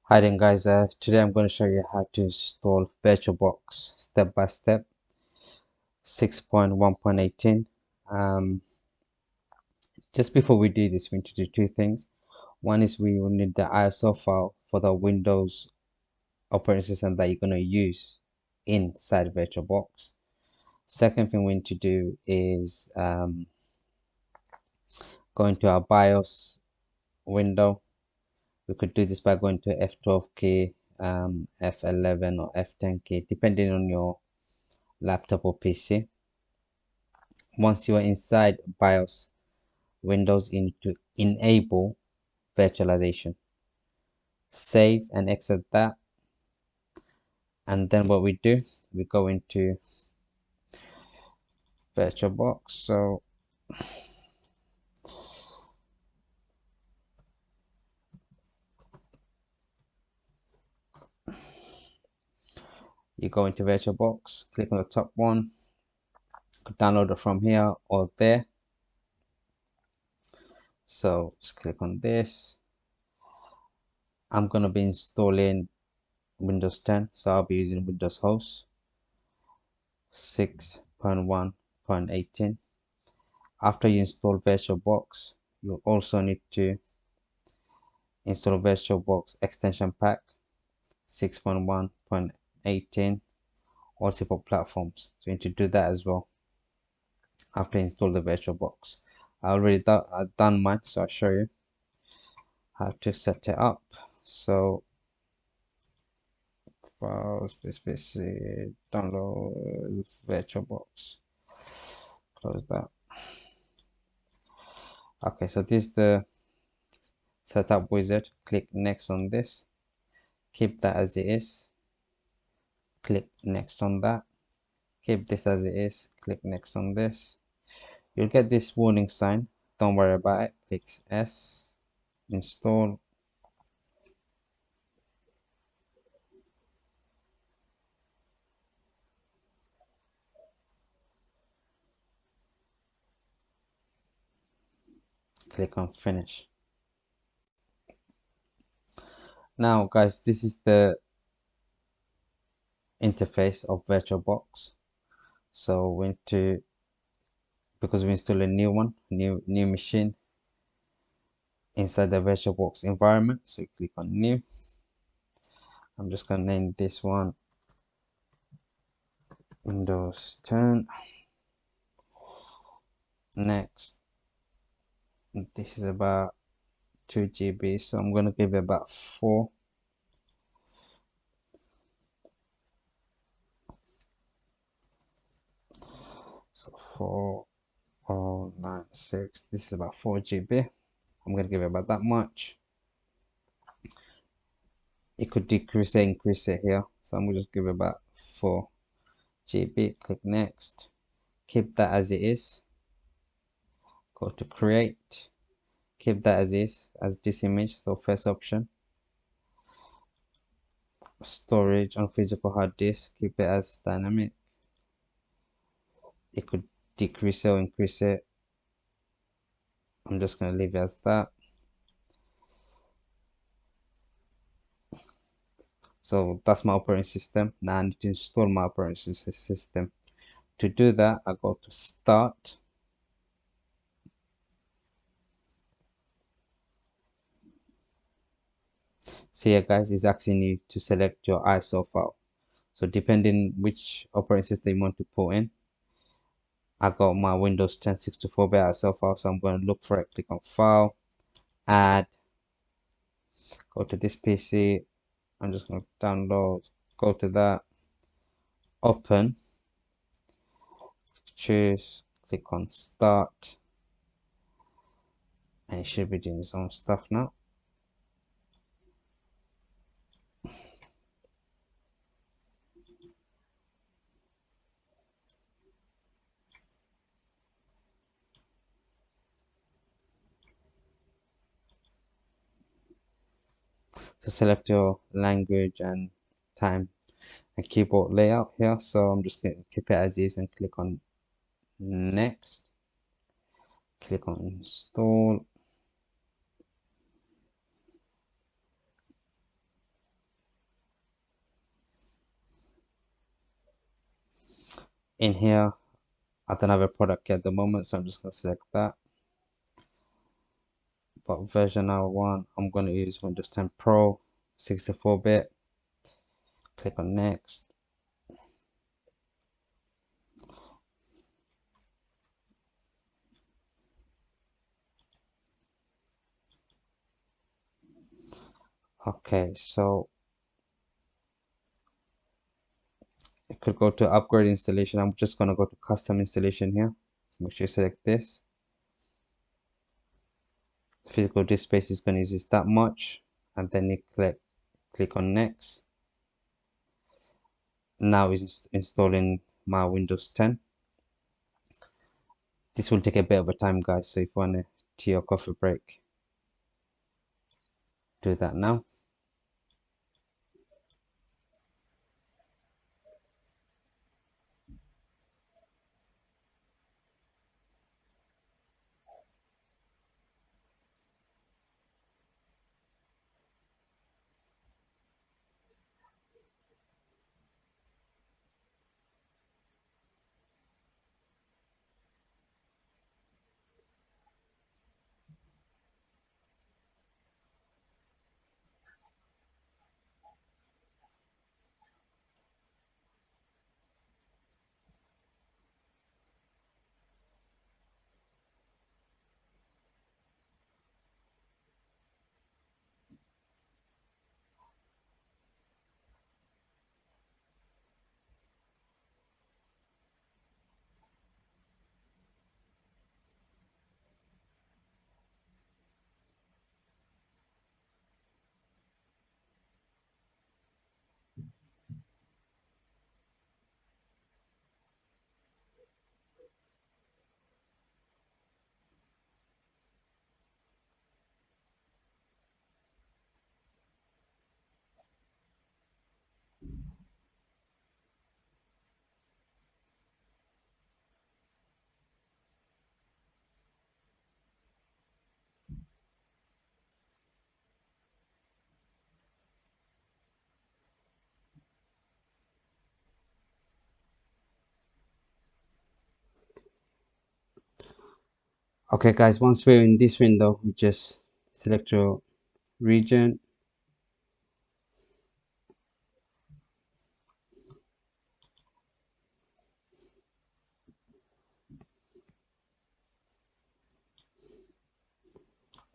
Hi then guys, today I'm going to show you how to install Virtualbox step by step 6.1.18. Just before we do this, we need to do two things. One is we will need the ISO file for the Windows operating system that you're going to use inside Virtualbox. Second thing we need to do is go into our BIOS window. We could do this by going to F12 key, F11 or F10 key, depending on your laptop or PC. Once you are inside BIOS Windows, you need to enable virtualization. Save and exit that. And then what we do, we go into Virtualbox. So you go into Virtualbox, click on the top one, download it from here or there. So just click on this. I'm going to be installing Windows 10, so I'll be using Windows Host 6.1.18. After you install Virtualbox, you'll also need to install Virtualbox extension pack 6.1.18 multiple platforms. So you need to do that as well after you install the Virtualbox. I already done mine, so I'll show you how to set it up. So browse this PC, download Virtualbox, close that. Okay, so this is the setup wizard. Click next on this, keep that as it is, click next on that, keep this as it is, click next on this. You'll get this warning sign, don't worry about it. Click S, install. Click on finish. Now guys, this is the interface of Virtualbox. So we need to, because we install a new one, new machine inside the Virtualbox environment, so you click on new. I'm just gonna name this one Windows 10. Next, this is about 2 GB, so I'm gonna give it about 4. So 4096. This is about 4 GB. I'm gonna give it about that much. It could decrease it, increase it here. So I'm gonna just give it about 4 GB. Click next. Keep that as it is. Go to create. Keep that as is, as this image. So first option. Storage on physical hard disk. Keep it as dynamic. It could decrease it or increase it. I'm just gonna leave it as that. So that's my operating system. Now I need to install my operating system. To do that, I go to start. So here guys, it's asking you to select your ISO file. So depending which operating system you want to put in, I got my Windows 10 64-bit ISO file. So I'm going to look for it, click on file, add, go to this PC. I'm just going to download, go to that, open, choose, click on start, and it should be doing its own stuff now. So select your language and time and keyboard layout here. So I'm just going to keep it as is and click on next. Click on install. In here, I don't have a product yet at the moment, so I'm just going to select that. But version I want, I'm going to use Windows 10 Pro 64-bit. Click on next. Okay, so it could go to upgrade installation. I'm just going to go to custom installation here. So make sure you select this. Physical disk space is going to use this that much, and then you click on next. Now it's installing my Windows 10. This will take a bit of a time, guys, so if you want a tea or coffee break, do that now. Okay, guys, once we're in this window, we just select your region.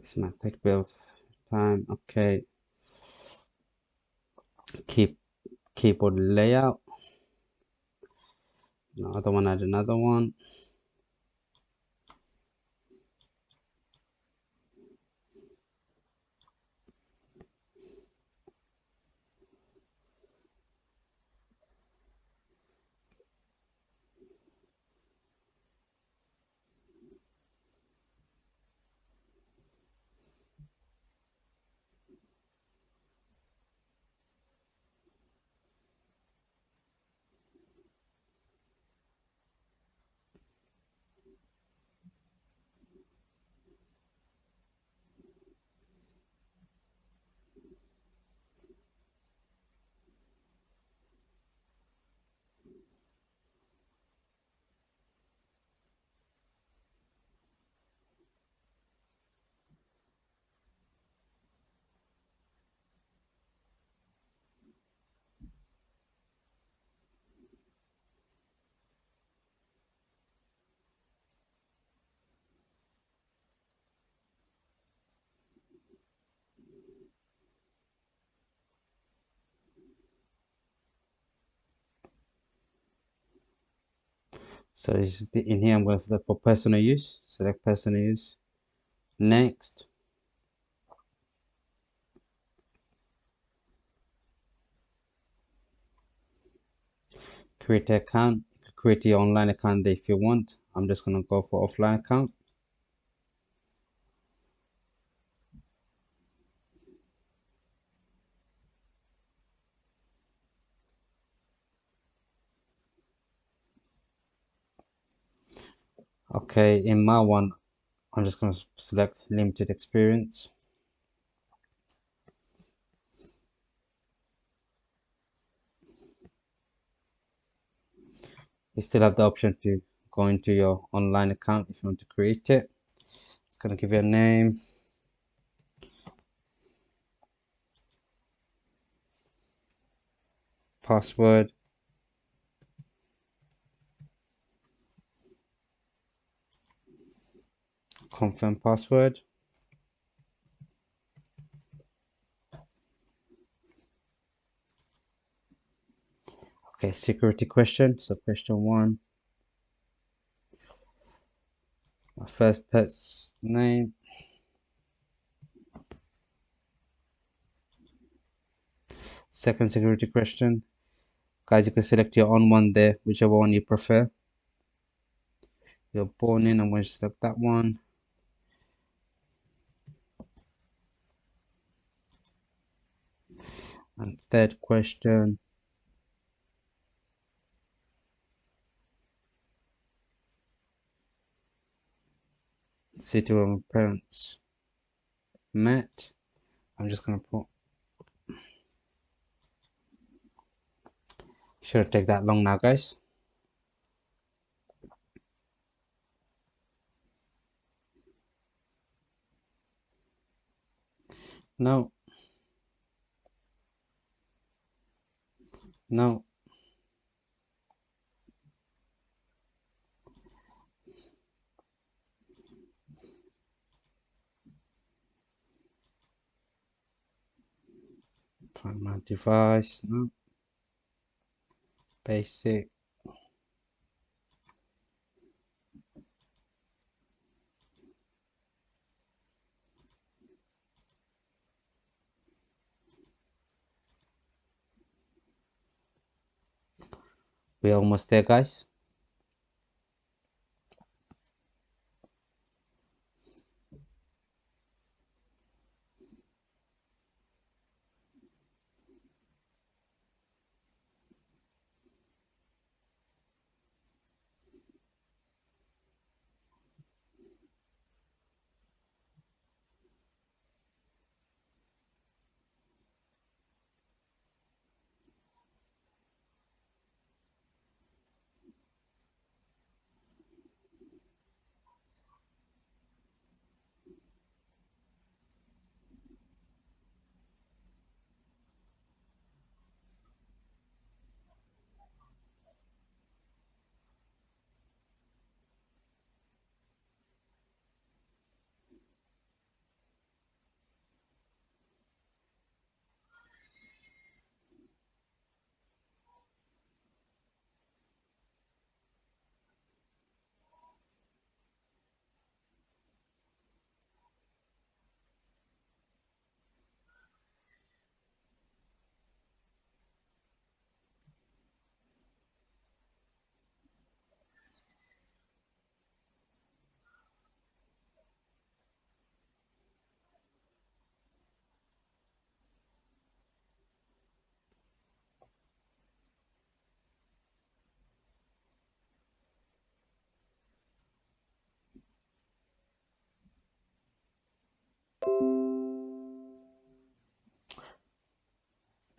This might take a bit of time. Okay, keyboard layout. Another one, add another one. So this is in here. I'm going to select for personal use. Select personal use. Next. Create an account. You can create your online account there if you want. I'm just going to go for offline account. Okay, in my one, I'm just going to select limited experience. You still have the option to go into your online account if you want to create it. It's going to give you a name, password, confirm password. Okay, security question. So question 1, my first pet's name. Second security question. Guys, you can select your own one there, whichever one you prefer. You're born in, I'm going to select that one. And third question. City where my parents met. I'm just going to put, shouldn't take that long now, guys. No, no. Find my device, no. Basic. We're almost there, guys.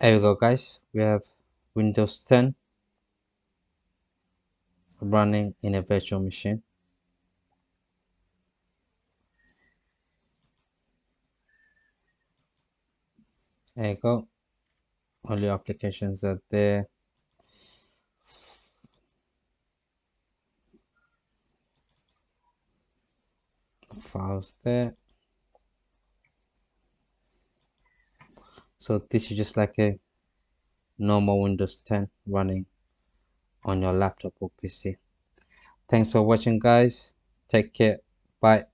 There we go, guys. We have Windows 10 running in a virtual machine. There you go. All your applications are there. Files there. So this is just like a normal Windows 10 running on your laptop or PC. Thanks for watching, guys. Take care. Bye.